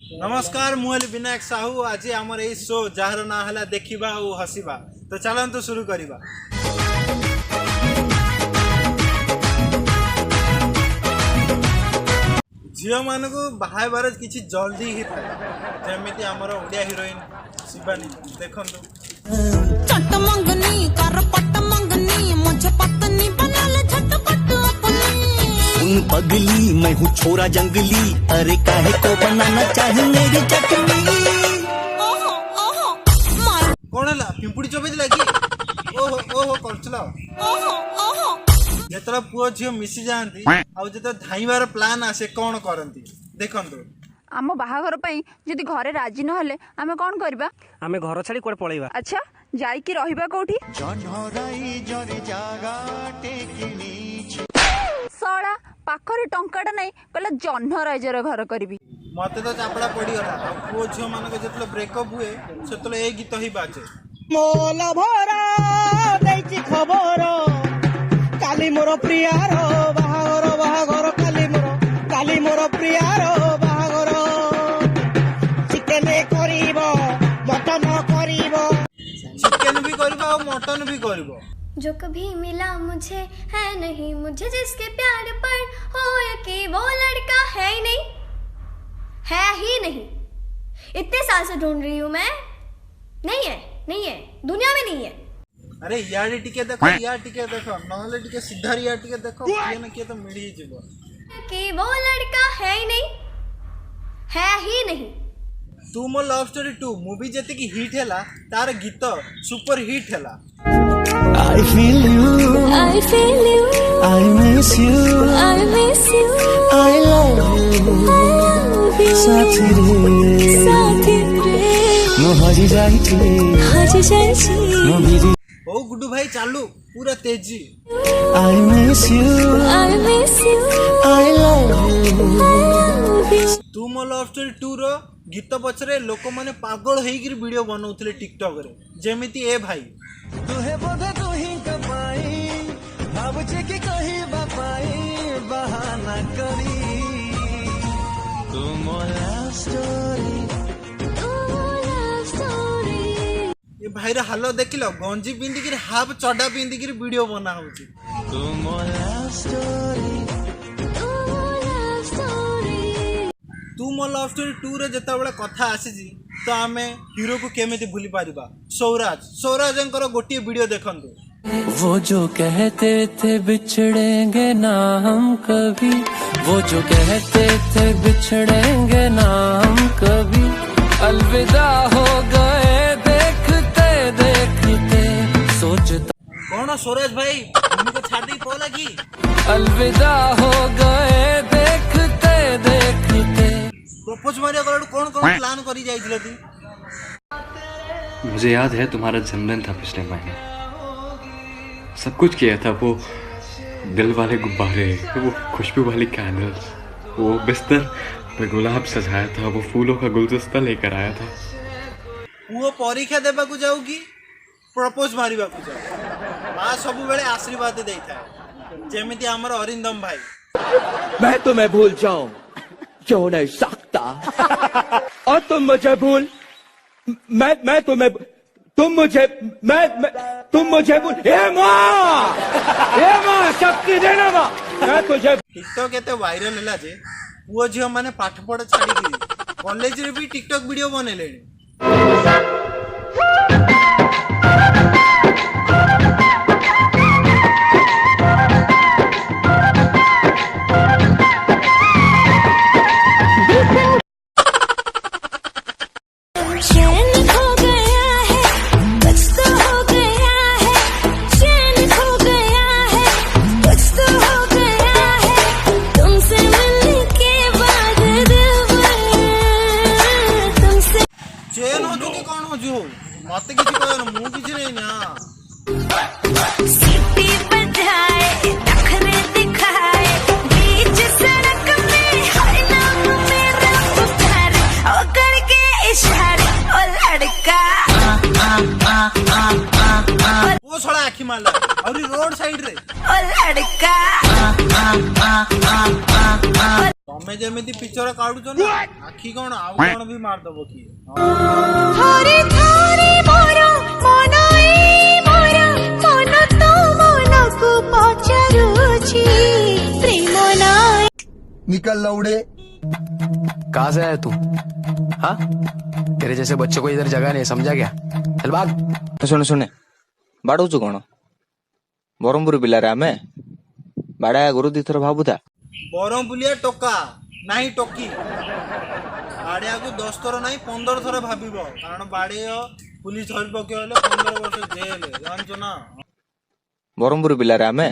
नमस्कार मुहली विनायक साहू। आज आमर ए शो जार ना हला देखिबा और हसीबा। तो चलंतु शुरू करिबा। झील मान को बाहाय बार किसी जल्दी ही था जमीती आमर ओडिया हिरोइन शिवानी देखंतु चट मंगनी कर पट मंगनी मुझे पत्नी बना ले झटपट अपनी पगली मैं हूँ छोरा जंगली अरे काहे को बनाना चाहे मेरी चटनी। ओहो ओहो मार कौन है पिंपुड़ी चोबेद लगी ओहो ओहो करछला ओहो ओहो जेतला पुओ झियो मिसी जांती आ जेत धाइबार प्लान आसे कोन करंती देखंतु। आम बाहाघर पई जदि घरे राजी न हले आमे कोन करबा? आमे घर छाड़ी कोड पळैबा। अच्छा जाई की रहिबा कोठी? जनहराई जरे जागा टेकिनी सळा पाखरे टंकाटा नै कहला जन्ह राइजर घर करबी। मते तो चापड़ा पड़ी गला आ पुओ झियो मान को जेतला ब्रेकअप हुए सेतला ए गीत ही बाजे मोला भरा दैची खबर काली मोर प्रियार बाहागर बाहागर काली मोर प्रियार बाहागर चिकेन करिबो मटन करिबो चिकन भी करबा और मटन भी करबो। जो कभी मिला मुझे है नहीं मुझे जिसके प्यार पर हो यकीन वो लड़का है ही नहीं इतने साल से ढूंढ रही हूँ मैं नहीं है दुनिया में नहीं है। अरे यार टिके देखो यार टिके देखो नहले टिके सीधा यार टिके देखो ये न किए तो मिली जीवो कि वो लड़का है ही नहीं। तू मो लव स्टोरी 2 मूवी जते की हिट हैला तार गीत सुपर हिट हैला। I feel you I miss you I love you साथी रे मो हजी जाई मो बिरी ओ गुड्डू भाई चालू पूरा तेजी। I miss you I love you तू मो लव स्टोरी 2 रो गीत पछरे लोक माने पागल हेगिर वीडियो बनाउथले टिकटॉक रे जेमिति ए भाई तुहे बोधे तुही कपाई भाबुचे की कही बापाई बहाना करी तुम लव स्टोरी ये भाई रे हालो देखिलो गंजी पिंदी की हाफ चड्डा पिंदी की वीडियो बना होची तुम लव स्टोरी तू मो लव स्टोरी 2 रे जता बळे कथा आसीजी तो आमे हीरो को केमिति भूली पारिबा। सौराजंकर गोटी वीडियो देखंतु। वो जो कहते थे बिछड़ेंगे ना हम कभी वो जो कहते थे बिछड़ेंगे ना हम कभी अलविदा हो गए देखते देखते सोचता कौन सौराज भाई उनको छाड़ दी पो लगी अलविदा हो गए देखते देखते। प्रपोज मारिया करो कौन प्लान करी जाइथिलो ती? मुझे याद है तुम्हारा जन्मदिन था पिछले महीने। सब कुछ किया था वो दिल वाले गुब्बारे वो खुशबू वाली कैंडल्स वो बिस्तर पे गुलाब सजाया था वो फूलों का गुलदस्ता लेकर आया था। वो परीक्षा देबा को जाऊगी प्रपोज मारिबा को जाऊ मां सब बेले आशीर्वाद देता है जेमिति हमर अरिंदम भाई। मैं तुम्हें भूल जाऊं क्यों नहीं सकता और तुम मुझे भूल मैं तुम्हें तुम मुझे भूल हे मां शक्ति देना मां मैं तुझे टिकटॉक केते वायरल हला जे पुओ झियो माने पाठ पढ़ छाड़ी की कॉलेज रे भी टिकटॉक वीडियो बनेलेनी। चैन खो गया है कुछ तो हो गया है चैन खो गया है कुछ तो हो गया है तुमसे मिलने के बाद दिल भर तुमसे चेन हो चुकी कौन हो जो मते किछि कहन मु किछि नै ना सीटी बजाए नखरे दिखाए बीच सड़क में हर नाम मेरा पुकार ओ करके इशारे ओ लड़का वो छोड़ा आखी मारला और रोड साइड रे ओ लड़का तमे जेमिति पिक्चर काढुछ ना आखी कोन आउ कोन भी मार दबो की थोरे थोरे मोरा मनाई मोरा मन तो मन को पचारुची प्रेम नाई निकल लौड़े। कहाँ से आया तू? हाँ, तेरे जैसे बच्चों को इधर जगह नहीं, समझा क्या? चल भाग। ଶୁଣେ ଶୁଣେ ବାଡ଼ଉଛୁ କ'ଣ? ବ୍ରହ୍ମପୁର ପିଲାରେ ଆମେ ବାଡ଼ା ଗୁରୁ ଦିଥର ଭାବୁଥା। बरमपुलिया टोका नाही टोकी बाड़िया को 10 थर नहीं 15 थर भाबिबो कारण बाड़िया पुलिस धरि पकेले 15 वर्ष जेल जानछो ना। ବ୍ରହ୍ମପୁର ପିଲାରେ ଆମେ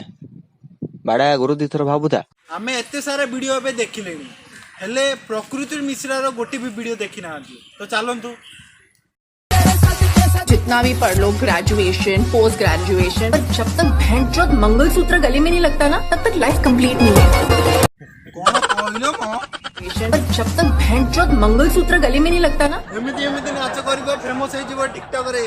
ବାଡ଼ା ଗୁରୁ ଦିଥର ଭାବୁଥା। आमे एते सारा वीडियो पे देखिलेनी हेले प्रकृति मिश्रा रो गोटी भी वीडियो देखि ना तो चलंतु। जितना भी पढ़ लो ग्रेजुएशन पोस्ट ग्रेजुएशन, पर जब तक भेंट मंगलसूत्र गले में नहीं लगता ना तब तक लाइफ कंप्लीट नहीं है। कोन कहलो को पर जब तक भेंट मंगलसूत्र गले में नहीं लगता ना एमिति एमिति नाच करबो फेमस हे जीवो टिकटॉक रे।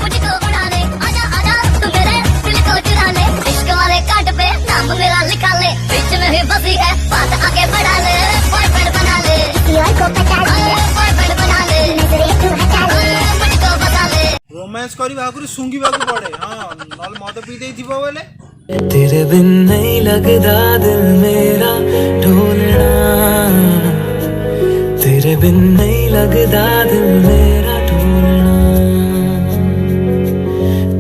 मुझको उड़ा ले आजा आजा तू मेरे दिल को चुरा ले इश्क वाले कार्ड पे नाम मेरा लिखा ले बीच में ही बसी है बात आगे बढ़ा ले बॉयफ्रेंड बना ले यार को पटा ले बॉयफ्रेंड बना ले नजरे तू हटा ले मुझको बता ले रोमांस करी भागुरी सुंगी बागु पड़े हां नल मद पी देई थिबो बोले तेरे बिन नहीं लगदा दिल मेरा ढोलना, तेरे बिन नहीं लगदा दिल मेरा ढोलना,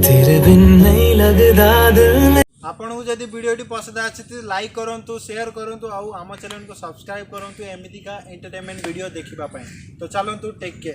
तेरे बिन नहीं लगदा दिल। आपन को जदी वीडियो पसंद आछि तो लाइक करंतु शेयर करंतु आउ आम चैनल को सब्सक्राइब करंतु एमिति का एंटरटेनमेंट वीडियो देखिबा पई। तो चलंतु टेक केयर।